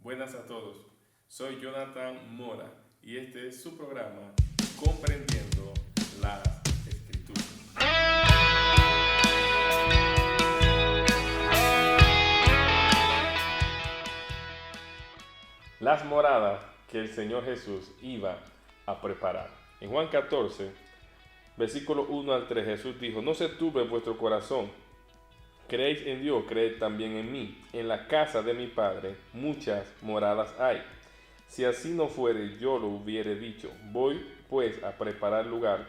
Buenas a todos, soy Jonathan Mora y este es su programa Comprendiendo las Escrituras. Las moradas que el Señor Jesús iba a preparar. En Juan 14, versículo 1 al 3, Jesús dijo: No se turbe vuestro corazón. Creéis en Dios, creed también en mí. En la casa de mi Padre muchas moradas hay. Si así no fuere, yo lo hubiere dicho. Voy pues a preparar lugar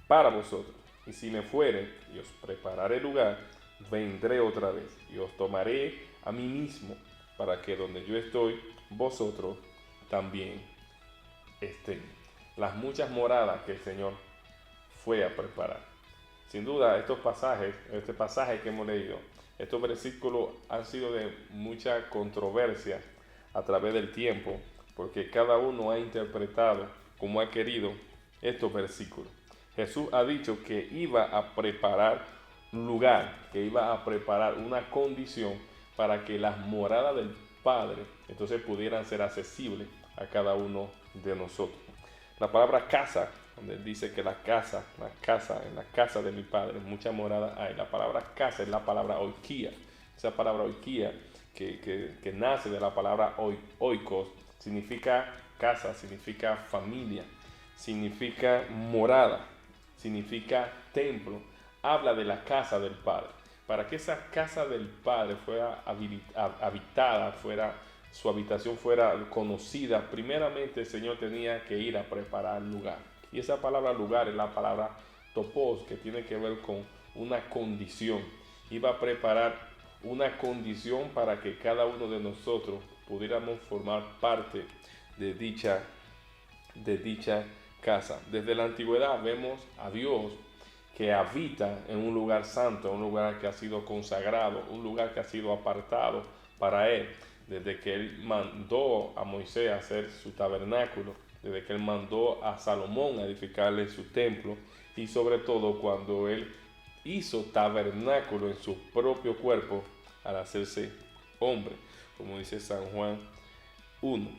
para vosotros. Y si me fuere y os prepararé lugar, vendré otra vez y os tomaré a mí mismo, para que donde yo estoy, vosotros también estén. Las muchas moradas que el Señor fue a preparar. Sin duda, este pasaje que hemos leído, estos versículos han sido de mucha controversia a través del tiempo, porque cada uno ha interpretado como ha querido estos versículos. Jesús ha dicho que iba a preparar un lugar, que iba a preparar una condición para que las moradas del Padre entonces pudieran ser accesibles a cada uno de nosotros. La palabra casa, donde él dice que en la casa de mi Padre, muchas moradas hay. La palabra casa es la palabra oikia. Esa palabra oikia que nace de la palabra oikos, significa casa, significa familia, significa morada, significa templo. Habla de la casa del Padre. Para que esa casa del Padre fuera habitada, su habitación fuera conocida, primeramente el Señor tenía que ir a preparar lugar. Y esa palabra lugar es la palabra topos, que tiene que ver con una condición. Iba a preparar una condición para que cada uno de nosotros pudiéramos formar parte de dicha casa. Desde la antigüedad vemos a Dios que habita en un lugar santo, un lugar que ha sido consagrado, un lugar que ha sido apartado para Él. Desde que Él mandó a Moisés a hacer su tabernáculo, desde que Él mandó a Salomón a edificarle su templo, y sobre todo cuando Él hizo tabernáculo en su propio cuerpo al hacerse hombre, como dice San Juan 1.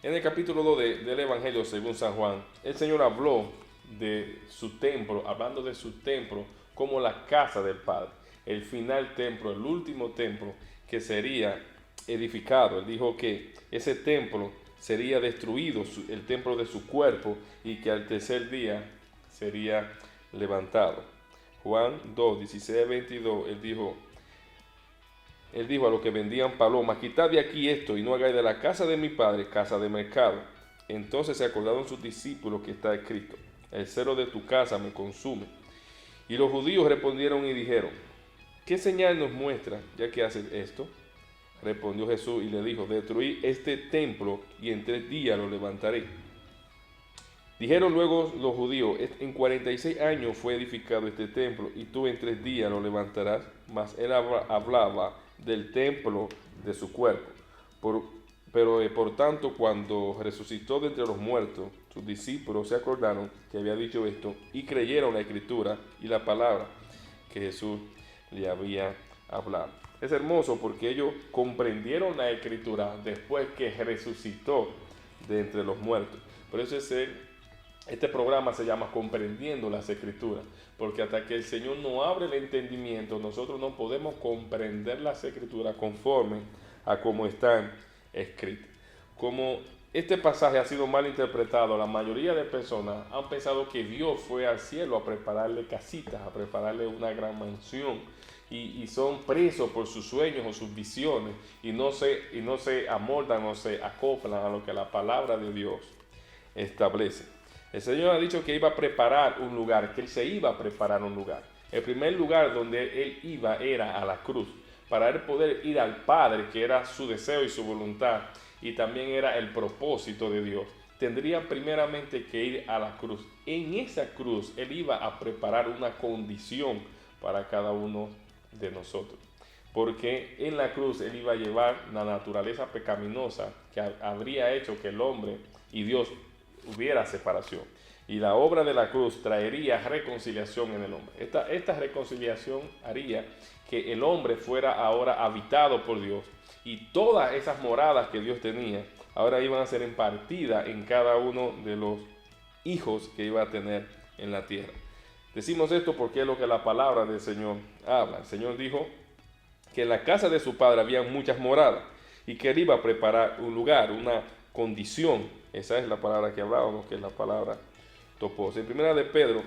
En el capítulo 2 del Evangelio según San Juan, el Señor habló de su templo, hablando de su templo como la casa del Padre, el final templo, el último templo que sería edificado. Él dijo que ese templo sería destruido, el templo de su cuerpo, y que al tercer día sería levantado. Juan 2, 16 a 22, él dijo a los que vendían palomas: quitad de aquí esto y no hagáis de la casa de mi Padre casa de mercado. Entonces se acordaron sus discípulos que está escrito: el celo de tu casa me consume. Y los judíos respondieron y dijeron: ¿qué señal nos muestra ya que haces esto? Respondió Jesús y le dijo: destruid este templo y en 3 días lo levantaré. Dijeron luego los judíos: en 46 años fue edificado este templo y tú en 3 días lo levantarás. Mas él hablaba del templo de su cuerpo. Por tanto, cuando resucitó de entre los muertos, sus discípulos se acordaron que había dicho esto y creyeron la escritura y la palabra que Jesús le había hablado. Es hermoso porque ellos comprendieron la escritura después que resucitó de entre los muertos. Por eso este programa se llama Comprendiendo las Escrituras, porque hasta que el Señor no abre el entendimiento, nosotros no podemos comprender las Escrituras conforme a cómo están escritas. Como este pasaje ha sido mal interpretado, la mayoría de personas han pensado que Dios fue al cielo a prepararle casitas, a prepararle una gran mansión, y son presos por sus sueños o sus visiones, y no se amoldan o se acoplan a lo que la palabra de Dios establece. El Señor ha dicho que iba a preparar un lugar, que Él se iba a preparar un lugar. El primer lugar donde Él iba era a la cruz, para Él poder ir al Padre, que era su deseo y su voluntad, y también era el propósito de Dios. Tendría primeramente que ir a la cruz. En esa cruz Él iba a preparar una condición para cada uno de nosotros, porque en la cruz Él iba a llevar la naturaleza pecaminosa que habría hecho que el hombre y Dios hubiera separación, y la obra de la cruz traería reconciliación en el hombre. Esta reconciliación haría que el hombre fuera ahora habitado por Dios, Y todas esas moradas que Dios tenía, ahora iban a ser impartidas en cada uno de los hijos que iba a tener en la tierra. Decimos esto porque es lo que la palabra del Señor habla. El Señor dijo que en la casa de su padre había muchas moradas y que él iba a preparar un lugar, una condición. Esa es la palabra que hablábamos, que es la palabra topos. En primera de Pedro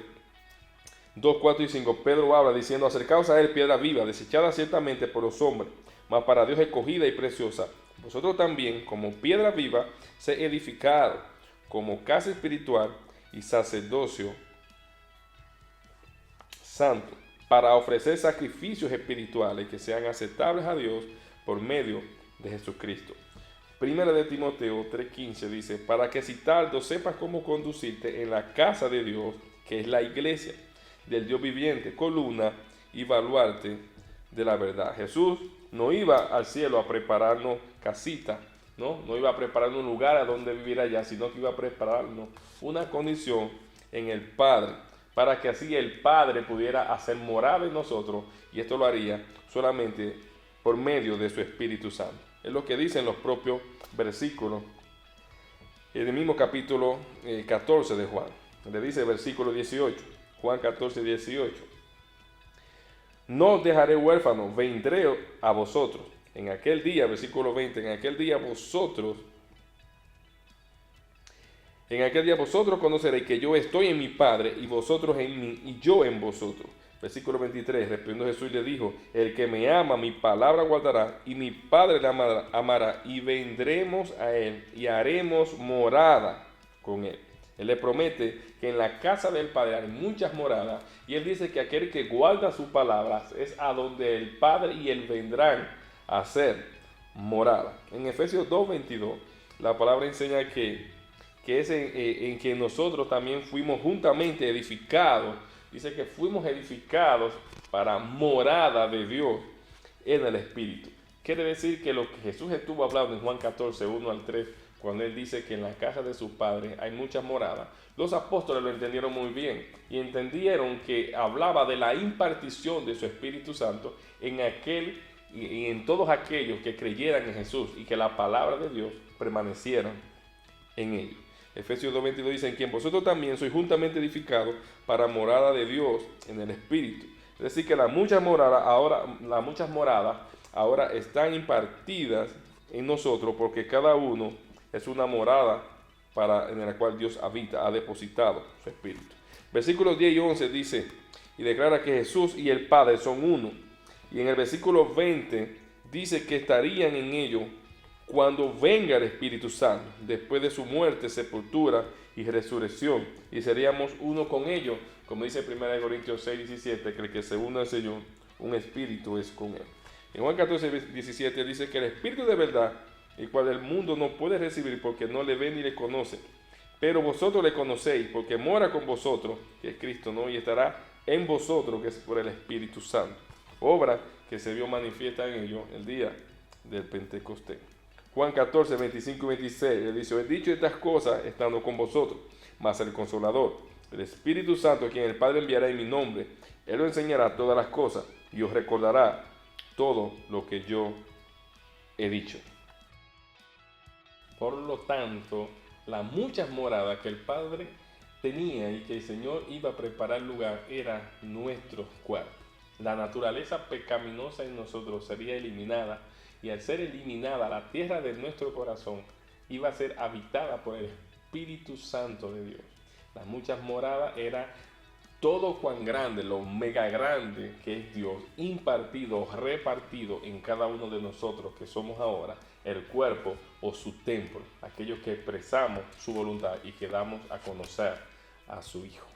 2, 4 y 5, Pedro habla diciendo: acercaos a él, piedra viva, desechada ciertamente por los hombres, mas para Dios escogida y preciosa. Vosotros también, como piedra viva, sed edificados como casa espiritual y sacerdocio santo, para ofrecer sacrificios espirituales que sean aceptables a Dios por medio de Jesucristo. Primera de Timoteo 3:15 dice: para que si tardo sepas cómo conducirte en la casa de Dios, que es la iglesia del Dios viviente, columna y baluarte de la verdad. Jesús no iba al cielo a prepararnos casita, no iba a prepararnos un lugar a donde vivir allá, sino que iba a prepararnos una condición en el Padre, para que así el Padre pudiera hacer morada en nosotros, y esto lo haría solamente por medio de su Espíritu Santo. Es lo que dicen los propios versículos en el mismo capítulo 14 de Juan. Le dice el versículo 18, Juan 14, 18. No os dejaré huérfanos, vendré a vosotros. En aquel día, versículo 20, en aquel día vosotros conoceréis que yo estoy en mi Padre, y vosotros en mí, y yo en vosotros. Versículo 23, respondiendo Jesús le dijo: el que me ama, mi palabra guardará, y mi Padre le amará, y vendremos a él, y haremos morada con él. Él le promete que en la casa del Padre hay muchas moradas, y él dice que aquel que guarda sus palabras es a donde el Padre y él vendrán a hacer morada. En Efesios 2:22, la palabra enseña que es en que nosotros también fuimos juntamente edificados. Dice que fuimos edificados para morada de Dios en el Espíritu. Quiere decir que lo que Jesús estuvo hablando en Juan 14, 1 al 3, cuando él dice que en la casa de su Padre hay muchas moradas, los apóstoles lo entendieron muy bien y entendieron que hablaba de la impartición de su Espíritu Santo en aquel y en todos aquellos que creyeran en Jesús y que la palabra de Dios permaneciera en ellos. Efesios 2:22 dice: en quien vosotros también sois juntamente edificados para morada de Dios en el Espíritu. Es decir, que las muchas moradas ahora están impartidas en nosotros, porque cada uno es una morada en la cual Dios habita, ha depositado su Espíritu. Versículos 10 y 11 dice y declara que Jesús y el Padre son uno. Y en el versículo 20 dice que estarían en ellos cuando venga el Espíritu Santo, después de su muerte, sepultura y resurrección, y seríamos uno con ellos, como dice 1 Corintios 6:17, que el que se une al Señor, un espíritu es con él. En Juan 14:17 dice que el Espíritu de verdad, el cual el mundo no puede recibir porque no le ve ni le conoce, pero vosotros le conocéis porque mora con vosotros, que es Cristo, ¿no? Y estará en vosotros, que es por el Espíritu Santo, obra que se vio manifiesta en ellos el día del Pentecostés. Juan 14, 25 y 26, le dice: he dicho estas cosas estando con vosotros, mas el Consolador, el Espíritu Santo, quien el Padre enviará en mi nombre, él os enseñará todas las cosas y os recordará todo lo que yo he dicho. Por lo tanto, las muchas moradas que el Padre tenía y que el Señor iba a preparar lugar era nuestro cuerpo. La naturaleza pecaminosa en nosotros sería eliminada, y al ser eliminada, la tierra de nuestro corazón iba a ser habitada por el Espíritu Santo de Dios. Las muchas moradas era todo cuán grande, lo mega grande que es Dios, impartido, repartido en cada uno de nosotros que somos ahora el cuerpo o su templo, aquellos que expresamos su voluntad y que damos a conocer a su Hijo.